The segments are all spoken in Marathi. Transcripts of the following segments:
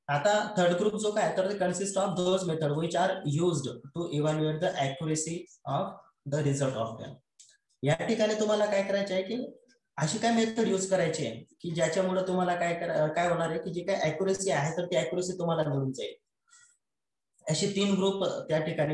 आता थर्ड ग्रुप जो काय तर consist of those method which are used to evaluate the accuracy of the result of them. या ठिकाणी तुम्हाला काय करायचे आहे की अशी काय मेथड यूज करायची आहे की ज्याच्यामुळे तुम्हाला काय होणार आहे की जी काय ऍक्युरेसी आहे तर ती ऍक्युरेसी तुम्हाला मिळून जाईल. असे 3 ग्रुप त्या ठिकाणी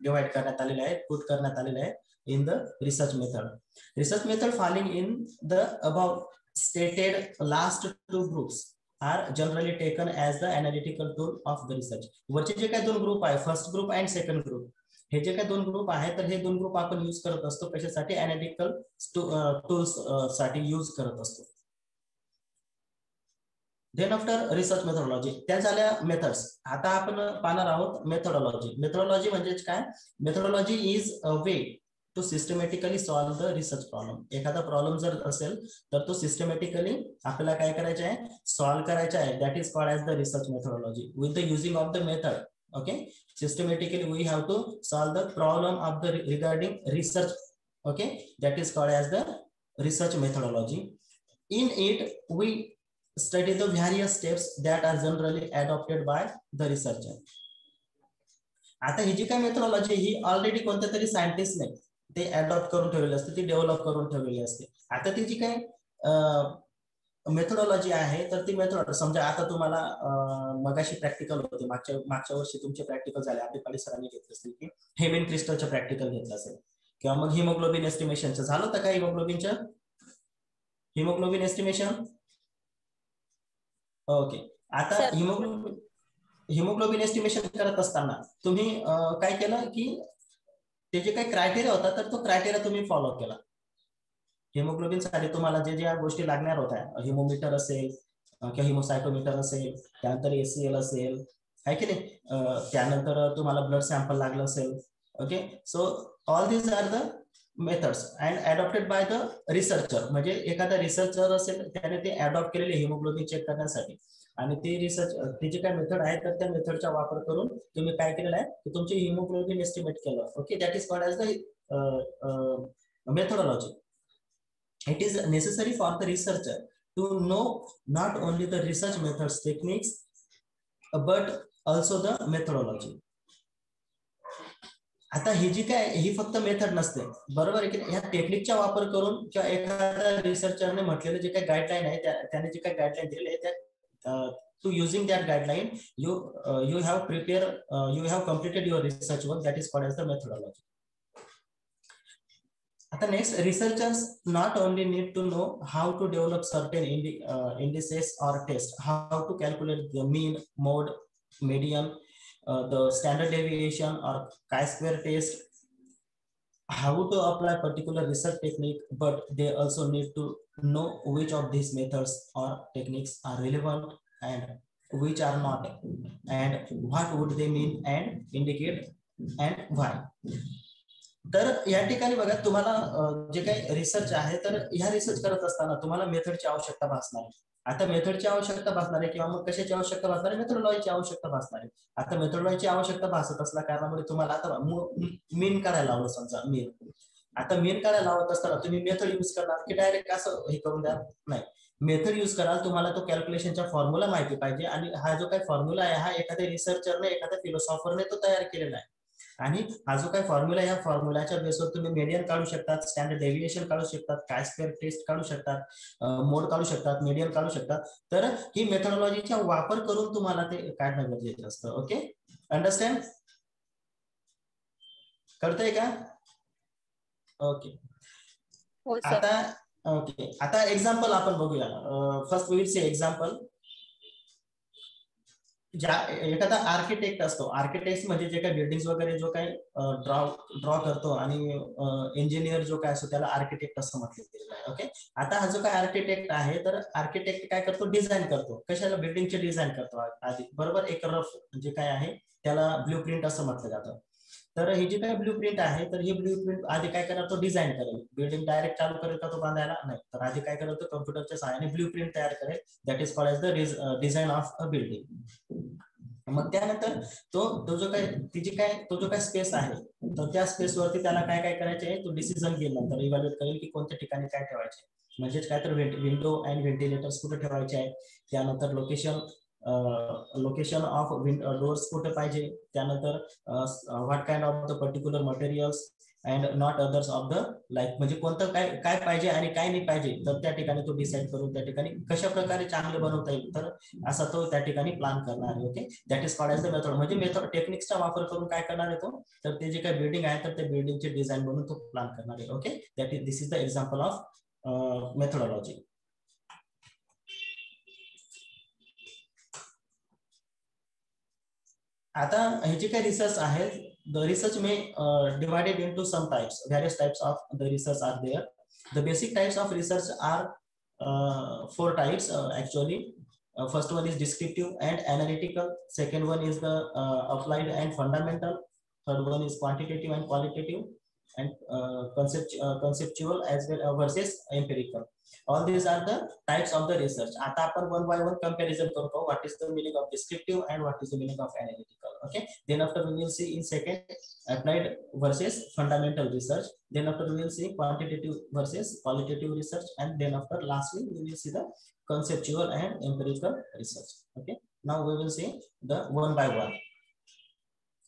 डिवाइड करण्यात आलेले आहेत, पुट करण्यात आलेले आहेत in the research method. Research method falling in the above stated last 2 groups are generally taken as the analytical tool of the research. वरचे जे काही 2 ग्रुप आहे, first group and second group, हे जे काही 2 ग्रुप आहेत तर हे 2 ग्रुप आपण यूज करत असतो कशासाठी, अनालिटिकल टूल्स साठी यूज करत असतो. देन आफ्टर रिसर्च मेथोडॉलॉजी, त्या झाल्या मेथड्स. आता आपण पाहणार आहोत मेथोडॉलॉजी. मेथोडॉलॉजी म्हणजेच काय, methodology is a way to systematically solve the research problem. एखादा प्रॉब्लेम जर असेल तर तो सिस्टमॅटिकली आपल्याला काय करायचा आहे, सॉल्व्ह करायचा आहे. That is called as the research methodology with the using of the method. Okay, systematically we have to solve the problem of the regarding research. Okay, that is called as the research methodology. In it, we study the various steps that are generally adopted by the researcher. आता ही जी काय मेथोडॉलॉजी ही ऑलरेडी कोणत्या तरी सायंटिस्टने ते अडॉप्ट करून ठेवलेली असते, ती डेव्हलप करून ठेवलेली असते. आता ती जी काय मेथोडॉलॉजी आहे तर ती मेथड समजा आता तुम्हाला मगाशी प्रॅक्टिकल होते, मागच्या वर्षी तुमचे प्रॅक्टिकल झाले, आपले सरांनी घेतले असतील की हेमिन क्रिस्टलचं प्रॅक्टिकल घेतलं असेल किंवा मग हिमोग्लोबिन एस्टिमेशनचं झालं होतं का, हिमोग्लोबिन एस्टिमेशन. ओके, आता हिमोग्लोबिन एस्टिमेशन करत असताना तुम्ही काय केलं की ते जे काही क्रायटेरिया होता तर तो क्रायटेरिया तुम्ही फॉलो केला. हिमोग्लोबिन साठी तुम्हाला जे ज्या गोष्टी लागणार होत्या, हिमोमीटर असेल किंवा हिमोसायटोमीटर असेल, त्यानंतर एसीएल असेल, आहे की नाही, त्यानंतर तुम्हाला ब्लड सॅम्पल लागलं असेल. Okay, so all these are the methods and adopted by the researcher. म्हणजे एखादा रिसर्चर असेल त्याने ते अडॉप्ट केलेले हिमोग्लोबिन चेक करण्यासाठी, आणि ते रिसर्च ती जी काय मेथड आहे तर त्या मेथडचा वापर करून तुम्ही काय केलेलं आहे की तुमचे हिमोग्लोबिन एस्टिमेट केलं. Okay, that is called as the methodology. It is necessary for the researcher to know not only the research methods techniques but also the methodology. आता ही जी काय ही फक्त मेथड नसते, बरोबर आहे की ह्या टेक्निकचा वापर करून किंवा एखाद्या रिसर्चरने म्हटलेले जे काही गाईडलाईन आहे त्याने जे काही गाईडलाईन दिलेले आहे त्या to using that guideline you have completed your research work, that is called as the methodology. आता next, researchers not only need to know how to develop certain indices or test, how to calculate the mean, mode, median, the standard deviation or chi-square test, how to apply particular research technique, but they also need to know which of these methods or techniques are relevant and which are not, and what would they mean and indicate and why. तर या ठिकाणी बघा, तुम्हाला जे काही रिसर्च आहे तर ह्या रिसर्च करत असताना तुम्हाला मेथडची आवश्यकता भासणार आहे. आता मेथडची आवश्यकता भासणार आहे किंवा मग कशाची आवश्यकता भासणार आहे, मेथडॉलॉजीची आवश्यकता भासणार आहे. आता मेथडॉलॉजीची आवश्यकता भासत असल्या कारणामुळे तुम्हाला आता मीन काढायला लावलं, समजा मीन. आता मीन काढायला लावत असताना तुम्ही मेथड युज करणार की डायरेक्ट असं हे करून द्या, नाही, मेथड युज कराल. तुम्हाला तो कॅल्क्युलेशनचा फॉर्म्युला माहिती पाहिजे, आणि हा जो काही फॉर्म्युला आहे हा एखाद्या रिसर्चरने, एखाद्या फिलॉसॉफरने तो तयार केलेला आहे. आणि हा जो काही फॉर्म्युला, या फॉर्म्युलाच्या बेसवर तुम्ही मीडियन काढू शकतात, स्टँडर्ड डेव्हिएशन काढू शकतात, काय स्क्वेअर टेस्ट काढू शकतात, मोड काढू शकतात, मीडियन काढू शकतात. तर ही मेथोडॉलॉजीचा वापर करून तुम्हाला ते काढणं गरजेचं असतं. ओके, अंडरस्टँड, कळतंय का? ओके, आता ओके, आता एक्झाम्पल आपण बघूया. First we will see example. एखादा आर्किटेक्ट असतो, आर्किटेक्ट म्हणजे जे काही बिल्डिंग वगैरे जो काही ड्रॉ करतो, आणि इंजिनियर जो काय असतो त्याला आर्किटेक्ट असं म्हटलं गेलेलं आहे. ओके, आता हा जो काय आर्किटेक्ट आहे तर आर्किटेक्ट काय करतो, डिझाईन करतो. कशाला, बिल्डिंगचे डिझाईन करतो आधी, बरोबर. एक रफ जे काय आहे त्याला ब्ल्यू प्रिंट असं म्हटलं जातं. तर ही जी काही ब्ल्यू प्रिंट आहे तर ही ब्ल्यू प्रिंट आधी काय करणार, तो डिझाईन करेल. बिल्डिंग डायरेक्ट चालू करेल का तो बांधायला, नाही, तर आधी काय करेल, तो कम्प्युटरच्या सहाय्याने ब्ल्यू प्रिंट तयार करेल. That is called as the design of a building. मग त्यानंतर तो जो काय स्पेस आहे तर त्या स्पेस वरती त्याला काय काय करायचे आहे, तो डिसिजन घेईल, नंतर इव्हॅल्युएट करेल की कोणत्या ठिकाणी काय ठेवायचे, म्हणजेच काय तर विंडो अँड व्हेंटिलेटर्स कुठे ठेवायचे आहेत, त्यानंतर लोकेशन लोकेशन ऑफ डोर्स कुठे पाहिजे, त्यानंतर what kind of the particular materials and not others of the like, म्हणजे कोणतं काय काय पाहिजे आणि काय नाही पाहिजे, तर त्या ठिकाणी तो डिसाईड करून त्या ठिकाणी कशा प्रकारे चांगले बनवता येईल, तर असा तो त्या ठिकाणी प्लॅन करणार आहे. Okay, that is called as the method. म्हणजे मेथड टेक्निक्सचा वापर करून काय करणार आहे तो, तर ते जे काही बिल्डिंग आहे तर ते बिल्डिंगचे डिझाईन बनवून तो प्लॅन करणार आहे. Okay, that is this is the example of methodology. आता हे जे काही रिसर्च आहे, the research may divided into some types, various types of the research are there. The basic types of research are 4 types actually. First one is descriptive and analytical, second one is the applied and fundamental, third one is quantitative and qualitative, and conceptual as well versus empirical. All these are the types of the research. आता आपण one by one comparison करतो, what is the meaning of descriptive and what is the meaning of analytical. Okay, then after we will see in second applied versus fundamental research, then after we will see quantitative versus qualitative research, and then after lastly we will see the conceptual and empirical research. Okay, now we will see the one by one.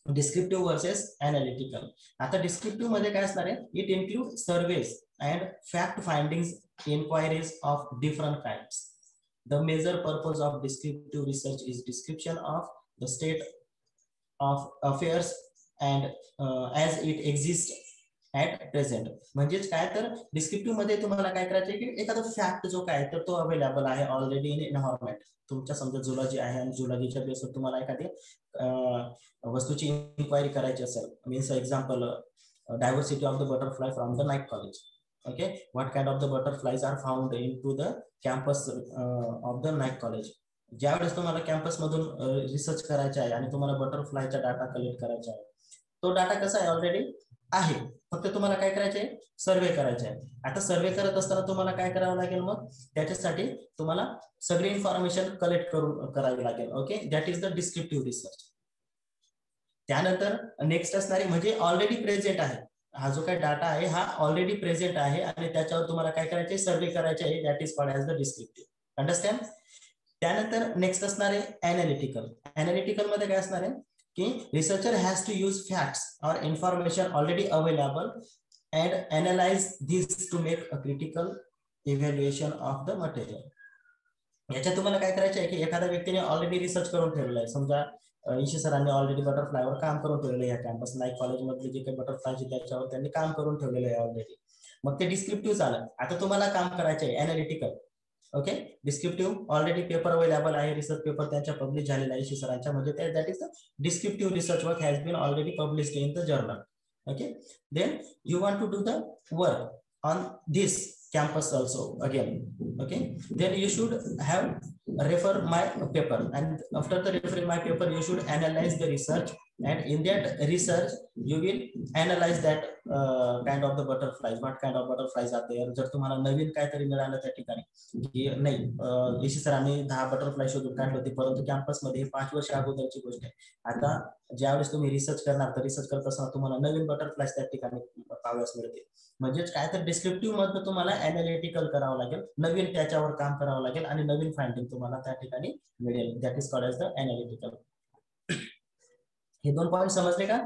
Descriptive versus analytical. आता डिस्क्रिप्टिव्ह मध्ये काय असणार आहे, it include surveys and fact findings inquiries of different kinds. The major purpose of descriptive research is description of the state of affairs and as it exist at present. म्हणजेच काय, तर डिस्क्रिप्टिव्ह मध्ये तुम्हाला काय करायचं आहे की एखादा फॅक्ट जो काय तर तो अवेलेबल आहे ऑलरेडी इन एन्व्हायरमेंट. तुमच्या समजा झुलॉजी आहे आणि झुलॉजीच्या बेसवर तुम्हाला एखादी वस्तूची इन्क्वायरी करायची असेल, means example diversity of the butterfly from the night college. Okay, what kind of the butterflies are found in to the campus of the night college. ज्यावेळेस तुम्हाला कॅम्पस मधून रिसर्च करायचा आहे आणि तुम्हाला बटरफ्लायचा डाटा कलेक्ट करायचा आहे, तो डाटा कसा आहे ऑलरेडी आहे, फक्त तुम्हाला काय करायचे, सर्वे करायचे आहे. आता सर्वे करत असताना तुम्हाला काय करावं लागेल, मग त्याच्यासाठी तुम्हाला सगळी इन्फॉर्मेशन कलेक्ट करून करावी लागेल. Okay, that is the descriptive research. त्यानंतर नेक्स्ट असणारे म्हणजे ऑलरेडी प्रेझेंट आहे, हा जो काही डाटा आहे हा ऑलरेडी प्रेझेंट आहे आणि त्याच्यावर तुम्हाला काय करायचे, सर्वे करायचे आहे. That is called as the descriptive. Understand. त्यानंतर नेक्स्ट असणार आहे अनालिटिकल. अनालिटिकल मध्ये काय असणार आहे की researcher has to use facts or information already available and analyse this to make a critical evaluation of the material. याच्यात तुम्हाला काय करायचं आहे की एखाद्या व्यक्तीने ऑलरेडी रिसर्च करून ठेवलेलं आहे. समजा ईशी सरांनी ऑलरेडी बटरफ्लायवर काम करून ठेवलेलं आहे, या कॅम्पस नाईक कॉलेजमधले जे काही बटरफ्लायचे त्याच्यावर त्यांनी काम करून ठेवलेलं आहे ऑलरेडी. मग ते डिस्क्रिप्टिव्ह झालं. आता तुम्हाला काम करायचं आहे analytical. Okay, descriptive already paper available आहे, रिसर्च पेपर त्यांच्या पब्लिश झालेला आहे ईशी सरांच्या, म्हणजे that is the descriptive research work has been already published in the journal. Okay, then you want to do the work on this campus also again. Okay, then you should have refer my paper, and after the referring my paper you should analyze the research, and in that research you will analyze that kind of the butterflies, what kind of butterflies are there. जर तुम्हाला नवीन काहीतरी मिळालं त्या ठिकाणी की नाही ईशी सरांनी 10 बटरफ्लाय शोधून काढले होते, परंतु कॅम्पस मध्ये 5 वर्ष अगोदरची गोष्ट आहे. आता ज्यावेळेस तुम्ही रिसर्च करणार तर रिसर्च करत असताना तुम्हाला नवीन बटरफ्लाय त्या ठिकाणी पाहाव्यास मिळते. म्हणजेच काय, तर डिस्क्रिप्टिव्ह मध्ये तुम्हाला अनालिटिकल करावं लागेल, नवीन त्याच्यावर काम करावं लागेल आणि नवीन फाइंडिंग तुम्हाला त्या ठिकाणी मिळेल. That is called as the analytical. हे 2 पॉइंट समजले का?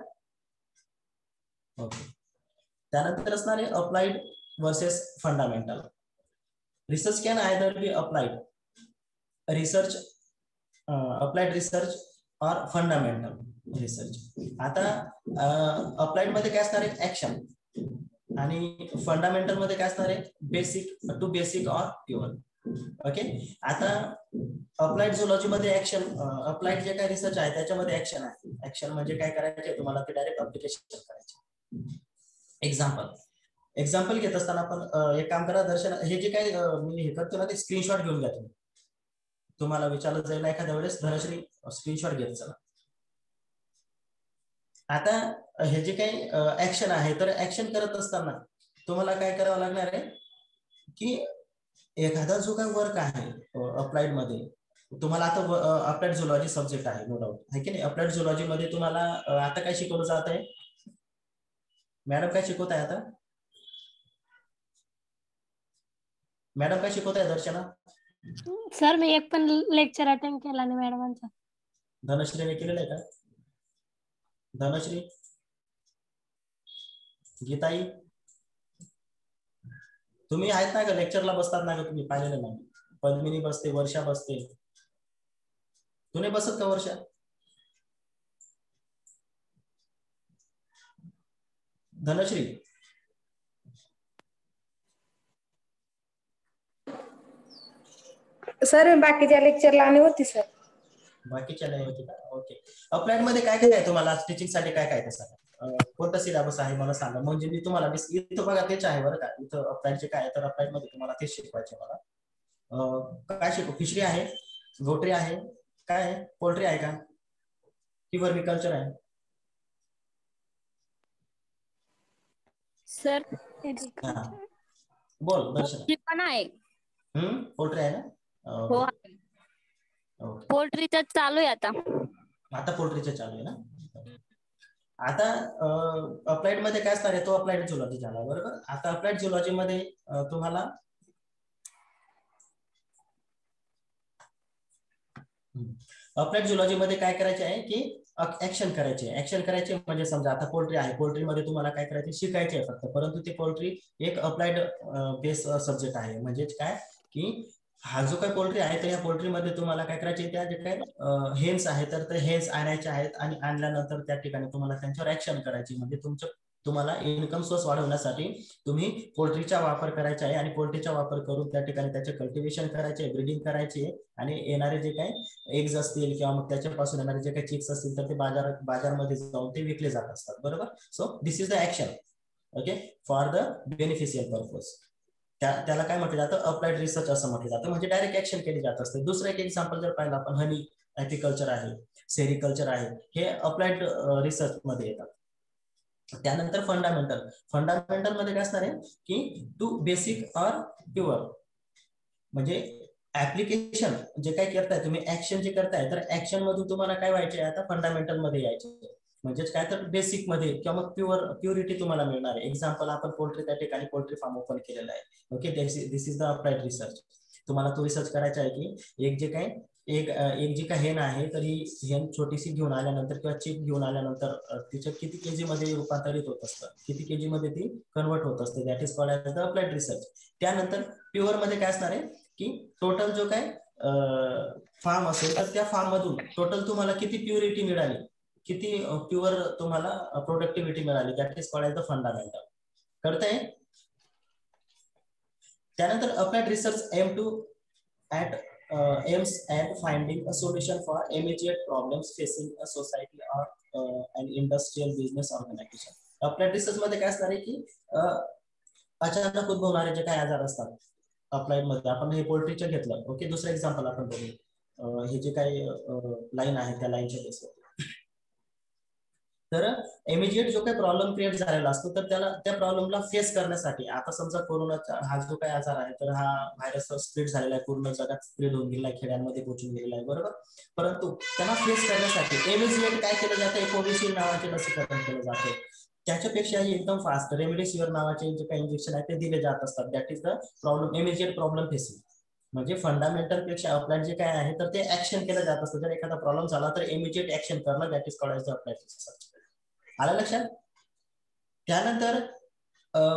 ओके. त्यानंतर असणार आहे applied versus fundamental. Research can either be applied research, applied research और फंडामेंटल रिसर्च. आता अप्लाइड मध्ये काय असणार आहे, ऍक्शन, आणि फंडामेंटल मध्ये काय असणार आहे, बेसिक टू बेसिक और प्युअर. ओके, आता अप्लाइड झुलॉजी मध्ये ऍक्शन, अप्लाइड जे काही रिसर्च आहे त्याच्यामध्ये ऍक्शन आहे. ऍक्शन म्हणजे काय करायचे, तुम्हाला ते डायरेक्ट अप्लिकेशन करायचे. एक्झाम्पल घेत असताना आपण एक काम करा दर्शन, हे जे काही मी हे करतो ना ते स्क्रीनशॉट घेऊन घ्या तुम्ही. तुम्हाला विचारलं जाईल एखाद्या वेळेस, धनश्री स्क्रीनशॉट घेत चला. आता हे जे काही ऍक्शन आहे, तर ऍक्शन करत असताना तुम्हाला काय करावं लागणार आहे की एखादा जो काही वर्क आहे अप्लाइड मध्ये, तुम्हाला आता अप्लाइड झुलॉजी सब्जेक्ट आहे नो डाऊट आहे की नाही. अप्लाइड झुलॉजी मध्ये तुम्हाला आता काय शिकवलं जात आहे, मॅडम काय शिकवत आहे आता, मॅडम काय शिकवत आहे दर्शना? सर मी एक पण लेक्चर अटेंड केला नाही मॅडमांचा. धनश्रीने केलेलं आहे का? धनश्री, गीताई, तुम्ही आहेत ना का लेक्चरला बसतात ना का? तुम्ही पाहिलेलं नाही. पद्मिनी बसते, वर्षा बसते. तुम्ही बसत का वर्षा? धनश्री, सर बाकीच्या लेक्चरला आणि होती सर. बाकीच्या नाही होती का? ओके. अप्लाइड मध्ये काय काय आहे तुम्हाला टीचिंग साठी? काय काय तसं कोणता सिलेबस आहे मला सांगा. म्हणजे मी तुम्हाला इथं बघा तेच आहे बरं का. इथं अप्लाइडचे काय आहे तर अप्लाइड मध्ये तुम्हाला तेच शिकवायचे मला. काय शिकू? फिशरी आहे, गोटरी आहे, काय आहे, पोल्ट्री आहे का, की वर्मिकल्चर आहे? सर बोल दर्शन. पण आहे. पोल्ट्री आहे ना? हो, पोल्ट्रीचं चालू आहे आता. आता पोल्ट्रीचं चालू आहे ना? आता अप्लाइड मध्ये काय असणार आहे तो अप्लाइड झुलॉजी झाला बरोबर. आता अप्लाइड झुलॉजी मध्ये तुम्हाला अप्लाइड झुलॉजी मध्ये काय करायचे आहे की ऍक्शन करायचे. ऍक्शन करायचे म्हणजे समजा आता पोल्ट्री आहे, पोल्ट्री मध्ये तुम्हाला काय करायचे शिकायचे आहे फक्त. परंतु ते पोल्ट्री एक अप्लाइड बेस सब्जेक्ट आहे. म्हणजेच काय की हा जो काही पोल्ट्री आहे तर या पोल्ट्रीमध्ये तुम्हाला काय करायचे, त्या जे काही हेन्स आहेत तर ते हेन्स आणायचे आहेत आणि आणल्यानंतर त्या ठिकाणी तुम्हाला त्यांच्यावर ऍक्शन करायची. म्हणजे तुम्हाला इन्कम सोर्स वाढवण्यासाठी तुम्ही पोल्ट्रीचा वापर करायचा आहे आणि पोल्ट्रीचा वापर करून त्या ठिकाणी त्याचे कल्टिवेशन करायचे, ब्रीडिंग करायचे आणि येणारे जे काही एग्ज असतील किंवा मग त्याच्यापासून येणारे जे काही चिक्स असतील तर ते बाजारमध्ये जाऊन ते विकले जात असतात बरोबर. So this is the action okay for the beneficial purpose. त्याला काय म्हटलं जातं? अप्लाइड रिसर्च असं म्हटलं जातं. म्हणजे डायरेक्ट ऍक्शन केली जात असते. दुसरं एक एक्झाम्पल जर पाहिलं आपण, हनी ऍपिकल्चर आहे, सेरिकल्चर आहे, हे अप्लाइड रिसर्च मध्ये येतात. त्यानंतर फंडामेंटल मध्ये काय असणार आहे की टू बेसिक ऑर प्युअर. म्हणजे ऍप्लिकेशन जे काय करताय तुम्ही, ऍक्शन जे करताय तर ऍक्शन मधून तुम्हाला काय व्हायचे आता फंडामेंटल मध्ये यायचे. म्हणजेच काय तर बेसिक मध्ये किंवा मग प्युरिटी तुम्हाला मिळणार आहे. एक्झाम्पल आपण पोल्ट्री त्या ठिकाणी पोल्ट्री फार्म ओपन केलेला आहे. Okay, this is the applied research. तुम्हाला तो रिसर्च करायचा आहे की एक जी काही हेन आहे तर ही हेन छोटीशी घेऊन आल्यानंतर किंवा चिक घेऊन आल्यानंतर तिच्या किती केजी मध्ये रूपांतरित होत असतं, किती केजी मध्ये ती कन्वर्ट होत असते. That is called as the applied research. त्यानंतर प्युअर मध्ये काय असणार आहे की टोटल जो काय फार्म असेल तर त्या फार्म मधून टोटल तुम्हाला किती प्युरिटी मिळाली, किती प्युअर तुम्हाला प्रोडक्टिव्हिटी मिळाली. That is called as the fundamental. कळतंय? त्यानंतर applied research aims at finding a solution for immediate problems facing a society or an industrial business organization. Applied research मध्ये काय असणार आहे की अचानक उद्भवणारे जे काही आजार असतात अप्लाइड मध्ये. आपण हे पोल्ट्रीचे घेतलं. ओके, दुसरं एक्झाम्पल आपण बघू. हे जे काही लाईन आहे त्या लाईनच्या बेसवर तर इमिजिएट जो काही प्रॉब्लेम क्रिएट झालेला असतो तर त्या प्रॉब्लेमला फेस करण्यासाठी, आता समजा कोरोनाचा हा जो काही आजार आहे तर हा व्हायरस स्प्रेड झालेला आहे, पूर्ण जगात स्प्रेड होऊन गेलेला आहे, खेड्यांमध्ये पोहोचून गेलेला आहे बरोबर. परंतु त्यांना फेस करण्यासाठी इमिजिएट काय केलं जातं, कोविशिल्ड नावाचे लसीकरण केलं जाते. त्याच्यापेक्षाही एकदम फास्ट रेमडेसिवीर नावाचे जे काही इंजेक्शन आहे ते दिले जात असतात. That is the problem, immediate problem facing. म्हणजे फंडामेंटल पेक्षा अप्लाइड जे काय आहे तर ते ऍक्शन केलं जात असतं. जर एखादा प्रॉब्लेम झाला तर इमिजिएट ऍक्शन करणं, that is called as the applied research. आलं लक्षात? त्यानंतर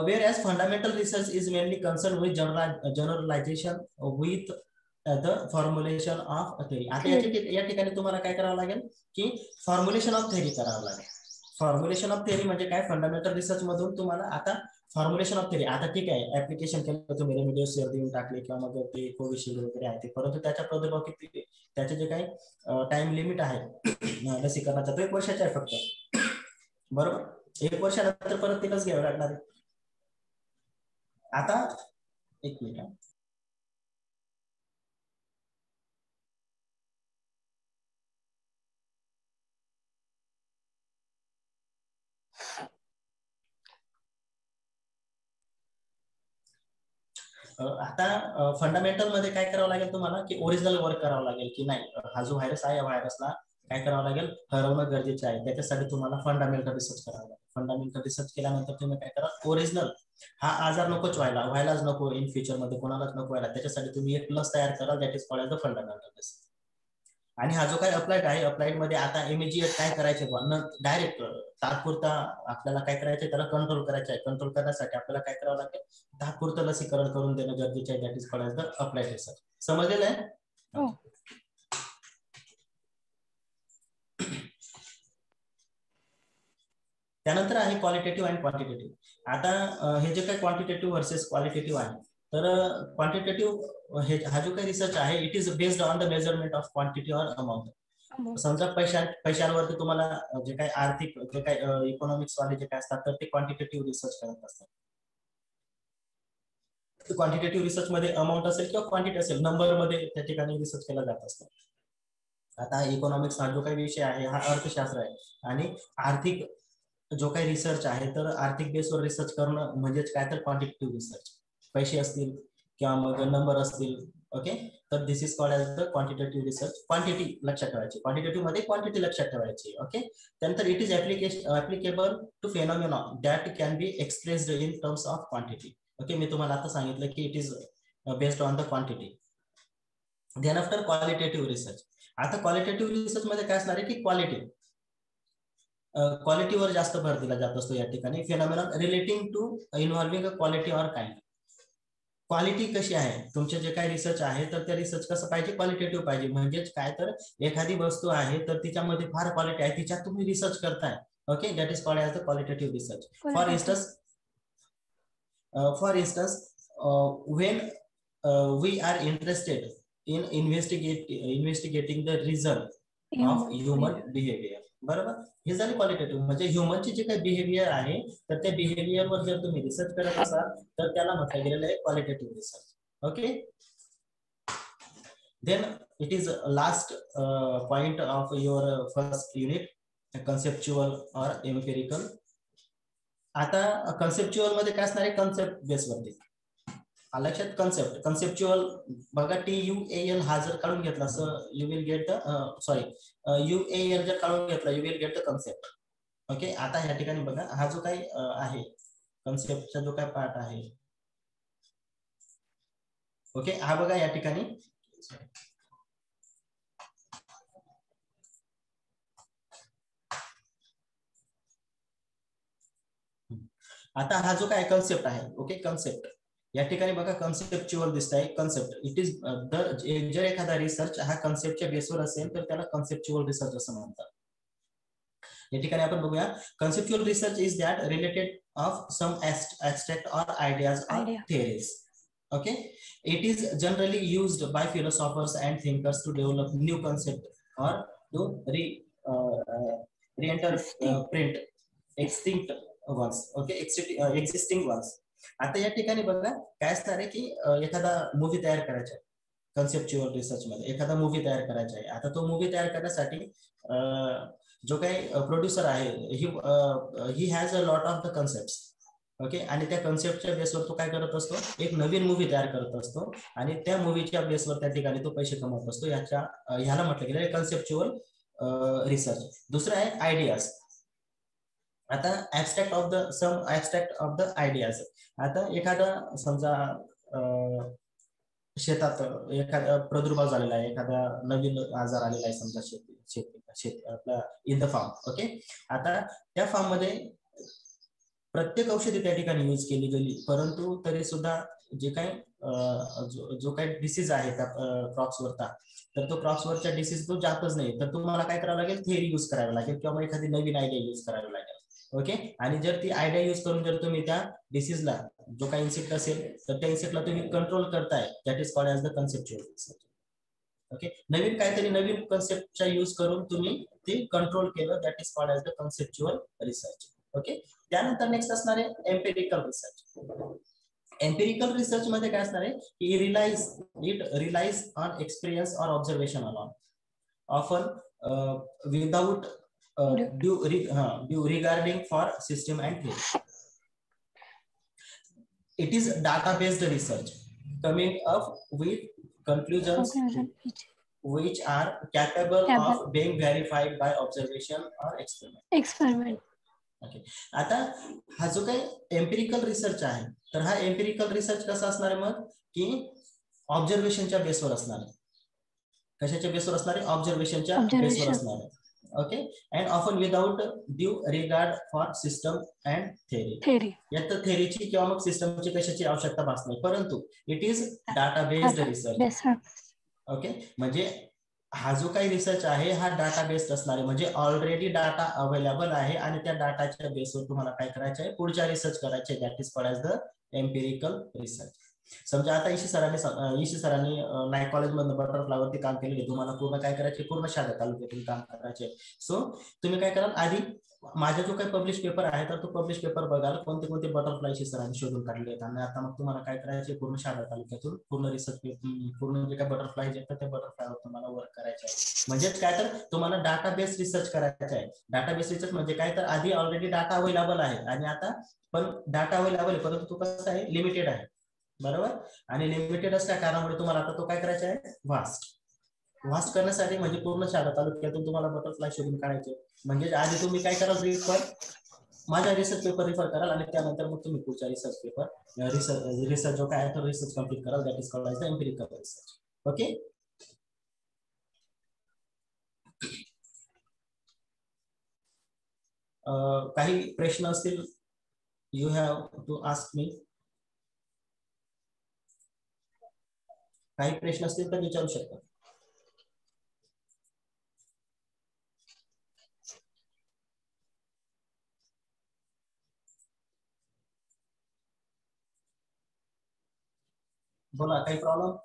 whereas fundamental research is mainly concern with generalisation with the formulation of theory. आता या ठिकाणी तुम्हाला काय करावं लागेल की फॉर्म्युलेशन ऑफ थेरी करावं लागेल. फॉर्म्युलेशन ऑफ थेरी म्हणजे काय, फंडामेंटल रिसर्च मधून तुम्हाला आता फॉर्म्युलेशन ऑफ थेरी. आता ठीक आहे, ऍप्लिकेशन केलं तुम्ही, रेमडेसिवीर देऊन टाकले किंवा मग ते कोविशिल्ड वगैरे आहे ते, परंतु त्याच्या प्रादुर्भाव किती, त्याचे जे काही टाइम लिमिट आहे लसीकरणाचा तो 1 वर्षाचा आहे फक्त बरोबर. 1 वर्षानंतर परत ते लस घ्यावं लागणार आहे. आता एक मिनिट, आता फंडामेंटल मध्ये काय करावं लागेल तुम्हाला की ओरिजिनल वर्क करावं लागेल की नाही, हा जो व्हायरस आहे या व्हायरसला काय करावं लागेल, हरवणं गरजेचं आहे. त्याच्यासाठी तुम्हाला फंडामेंटल रिसर्च करावं लागेल. फंडामेंटल रिसर्च केल्यानंतर तुम्ही काय करा, ओरिजिनल हा आजार नकोच व्हायलाच नको इन फ्युचर मध्ये कोणालाच नको व्हायला, त्याच्यासाठी तुम्ही एक प्लस तयार करा, that is called the fundamental research. आणि हा जो काही अप्लाइड आहे, अप्लाइड मध्ये आता इमिजिएट काय करायचे, डायरेक्ट तात्पुरता आपल्याला काय करायचं, त्याला कंट्रोल करायचं आहे. कंट्रोल करण्यासाठी आपल्याला काय करावं लागेल, तात्पुरतं लसीकरण करून देणं गरजेचं आहे, that is called the applied research. समजलेलं आहे? त्यानंतर आहे क्वालिटेटिव्ह अँड क्वांटिटेटिव्ह. आता हे जे काही क्वांटिटेटिव्ह वर्सेस क्वालिटेटिव्ह आहे, तर क्वांटिटेटिव्ह हा जो काही रिसर्च आहे, it is based on the measurement of quantity or amount. समजा पैशांवरती तुम्हाला जे काही आर्थिक जे काही इकॉनॉमिक्स वाले जे काय असतात, तर ते क्वांटिटेटिव्ह रिसर्च करत असतात. क्वांटिटेटिव्ह रिसर्च मध्ये अमाऊंट असेल किंवा क्वांटिटी असेल, नंबर मध्ये त्या ठिकाणी रिसर्च केला जात असतो. आता इकॉनॉमिक्स हा जो काही विषय आहे, हा अर्थशास्त्र आहे, आणि आर्थिक जो काही रिसर्च आहे, तर आर्थिक बेसवर रिसर्च करणं म्हणजेच काय, तर क्वांटिटेटिव्ह रिसर्च. पैसे असतील किंवा मग नंबर असतील, ओके, तर this is called as the quantitative research. Quantity लक्षात ठेवायची, क्वांटिटेटिव्ह मध्ये क्वांटिटी लक्षात ठेवायची, ओके. त्यानंतर it is applicable to phenomena that can be expressed in terms of quantity. Okay, मी तुम्हाला आता सांगितलं की it is based on the quantity. Then after qualitative research. आता क्वालिटेटिव्ह रिसर्च मध्ये काय असणार आहे की क्वालिटीवर जास्त भर दिला जात असतो या ठिकाणी. Phenomenon relating to involving a quality or kind. Quality कशी आहे, तुमचे जे काही रिसर्च आहे, तर त्या रिसर्च कसं पाहिजे, क्वालिटेटिव्ह पाहिजे. म्हणजेच काय, तर एखादी वस्तू आहे, तर तिच्यामध्ये फार क्वालिटी आहे, तिच्यात तुम्ही रिसर्च करताय, okay, that is called as the qualitative research. For instance when we are interested in investigating the result of human behavior. बरोबर, हे झाले क्वालिटेटिव्ह. म्हणजे ह्युमनचे जे काही बिहेवियर आहे, तर त्या बिहेवियरवर जर तुम्ही रिसर्च करत असाल, तर त्याला म्हटलं गेलेलं आहे qualitative research, okay. Then it is last point of your first unit, conceptual or empirical. आता कन्सेप्च्युअल मध्ये काय असणार आहे, कन्सेप्ट बेसवरती. लक्षात, कन्सेप्च्युअल बघा, TUAL हा जर काढून घेतला, sir you will get the UAL जर काढून घेतला, you will get the concept, okay. आता या ठिकाणी बघा, हा जो काही आहे कन्सेप्टचा जो काही पार्ट आहे, ओके, हा बघा या ठिकाणी आता हा जो काय कन्सेप्ट आहे, ओके, कन्सेप्ट या ठिकाणी बघा कन्सेप्च्युअल दिसत आहे. कन्सेप्ट इट इज जर एखादा रिसर्च हा कन्सेप्टच्या बेसवर असेल, तर त्याला कन्सेप्च्युअल रिसर्च असं म्हणतात. या ठिकाणी आपण बघूया, conceptual research is that related of some abstract or ideas or theories, okay. It is generally used by philosophers and thinkers to develop new concept or to reinterpret extinct ones, okay, existing ones. आता या ठिकाणी बघा काय असणार आहे की एखादा मूवी तयार करायचा आहे, कन्सेप्च्युअल रिसर्च मध्ये एखादा मूवी तयार करायचा आहे. आता तो मूवी तयार करण्यासाठी जो काही प्रोड्युसर आहे, he has a lot of the concepts, okay, आणि त्या कन्सेप्टच्या बेसवर तो काय करत असतो, एक नवीन मूवी तयार करत असतो, आणि त्या मूवीच्या बेसवर त्या ठिकाणी तो पैसे कमवत असतो. ह्याला म्हटलं गेलं कन्सेप्च्युअल रिसर्च. दुसरं आहे आयडियाज. आता ॲब्स्ट्रॅक्ट ऑफ द आयडियाज. आता एखादा समजा शेतात एखादा प्रादुर्भाव झालेला आहे, एखादा नवीन आजार आलेला आहे, समजा शेती आपला इन द फार्म, ओके. आता त्या फार्म मध्ये प्रत्येक औषधी त्या ठिकाणी यूज केली गेली, परंतु तरी सुद्धा जे काही जो काही डिसीज आहे त्या क्रॉप्सवरचा, तर तो क्रॉप्सवरच्या डिसीज तो जातच नाही. तर तुम्हाला काय करावं लागेल, थेअरी यूज करावी लागेल किंवा मग एखादी नवीन आयडिया यूज करावी लागेल, ओके. आणि जर ती आयडिया यूज करून जर तुम्ही त्या डिसीजला, जो काही इन्सेक्ट असेल, तर त्या इन्सेक्टला तुम्ही कंट्रोल करताय, that is called as the conceptual research, okay. नवीन काहीतरी नवीन कन्सेप्टचा यूज करून तुम्ही ते कंट्रोल केलं, that is called as the conceptual research, okay. त्यानंतर नेक्स्ट असणार आहे एम्पिरिकल रिसर्च. एम्पिरिकल रिसर्च मध्ये काय असणार आहे, it relies on experience or observation alone, often without due regarding for system and theory. It is data-based research coming up with conclusions which are capable of being verified by observation or experiment. Okay, आता हा जो काही एम्पिरिकल रिसर्च आहे, तर हा एम्पिरिकल रिसर्च कसा असणार आहे मग, की ऑब्झर्वेशनच्या बेसवर असणार आहे. कशाच्या बेसवर असणार आहे? ऑब्झर्वेशनच्या बेसवर असणार आहे. Okay, and often without due regard for system and theory. यात थेअरीची किंवा मग सिस्टमची कशाची आवश्यकता भासत नाही, परंतु it is data based research. Okay, म्हणजे हा जो काही रिसर्च आहे हा डाटा बेस्ड असणार आहे, म्हणजे ऑलरेडी डाटा अवेलेबल आहे आणि त्या डाटाच्या बेसवर तुम्हाला काय करायचं आहे, पुढच्या रिसर्च करायचे आहे. That is called the empirical research. समजा आता ईशी सरांनी नाईक कॉलेज मधून बटरफ्लायवरती काम केलेले, तुम्हाला पूर्ण काय करायचे, पूर्ण शहादा तालुक्यातून काम करायचे. सो तुम्ही काय कराल, आधी माझा जो काही पब्लिश पेपर आहे तर तो पब्लिश पेपर बघाल, कोणते कोणते बटरफ्लाय सरांनी शोधून काढले आहेत, आणि आता मग तुम्हाला काय करायचे, पूर्ण शहादा तालुक्यातून पूर्ण रिसर्च, पूर्ण जे काही बटरफ्लाय येतात त्या बटरफ्लायवर तुम्हाला वर्क करायचं आहे. म्हणजेच काय, तर तुम्हाला डाटा बेस्ड रिसर्च करायचा आहे. डाटा बेस्ड रिसर्च म्हणजे काय, तर आधी ऑलरेडी डाटा अवेलेबल आहे आणि आता पण डाटा अवेलेबल आहे, परंतु तो कसा आहे, लिमिटेड आहे. बरोबर, आणि लिमिटेड असल्या कारणामुळे तुम्हाला आता तो काय करायचा आहे, वास्ट करण्यासाठी, म्हणजे पूर्ण शहादा तालुक्यातून तुम्हाला बटरफ्लाय शोधून काढायचे. म्हणजे आधी तुम्ही काय कराल, माझा रिसर्च पेपर रिफर कराल आणि त्यानंतर मग तुम्ही पुढच्या रिसर्च पेपर रिसर्च जो काय आहे तो रिसर्च कम्प्लीट कराल. That is called as the empirical research. Okay, काही प्रश्न असतील, you have to ask me. काही प्रश्न असतील तर विचारू शकता. बोला, काही प्रॉब्लेम?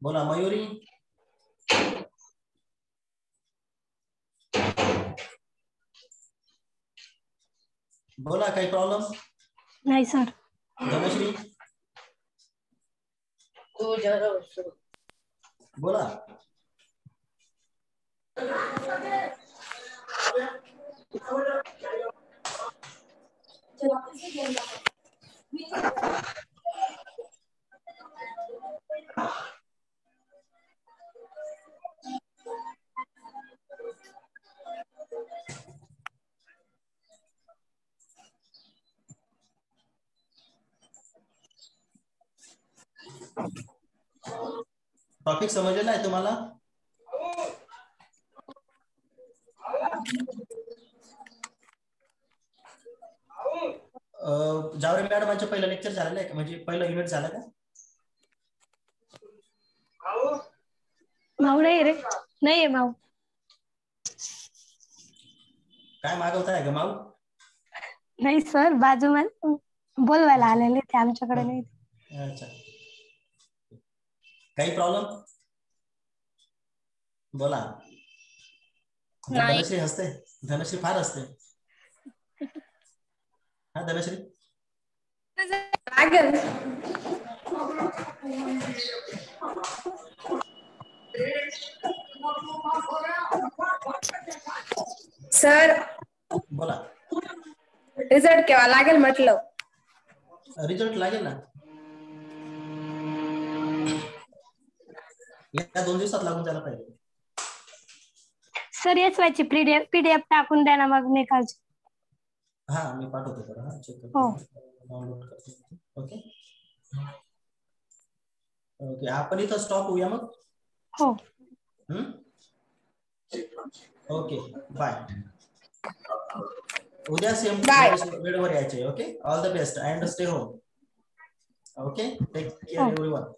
बोला मयुरी. बोला, काही प्रॉब्लेम? नाही सर. धनश्री बोला. टॉपिक समजलेला आहे तुम्हाला? जावरे मॅडमांचं पहिलं लेक्चर झालेलं आहे का, म्हणजे पहिलं युनिट झालं का? माऊ नाही रे, नाहीये माऊ. काय मागवताय ग माऊ? नाही सर, बाजूमध्ये बोलवायला आलेले ते, आमच्याकडे नाही. अच्छा, काही प्रॉब्लेम? बोला. धनश्री हसते, धनश्री फार हसते. हा धनश्री, सर बोला. रिझल्ट केव्हा लागेल म्हटलं? रिझल्ट लागेल ना, या 2 दिवसात लागून जायला पाहिजे. सर याच व्हायची पीडीएफ टाकून द्या ना मग निकालची. हा मी पाठवतो तर, हा चेक करतो, डाउनलोड करतो. ओके ओके, आपण इथं स्टॉप होऊया मग. हो. Okay bye. उद्या सेम वेळेवर यायचे. Okay, all the best and stay home. Okay, take care everyone.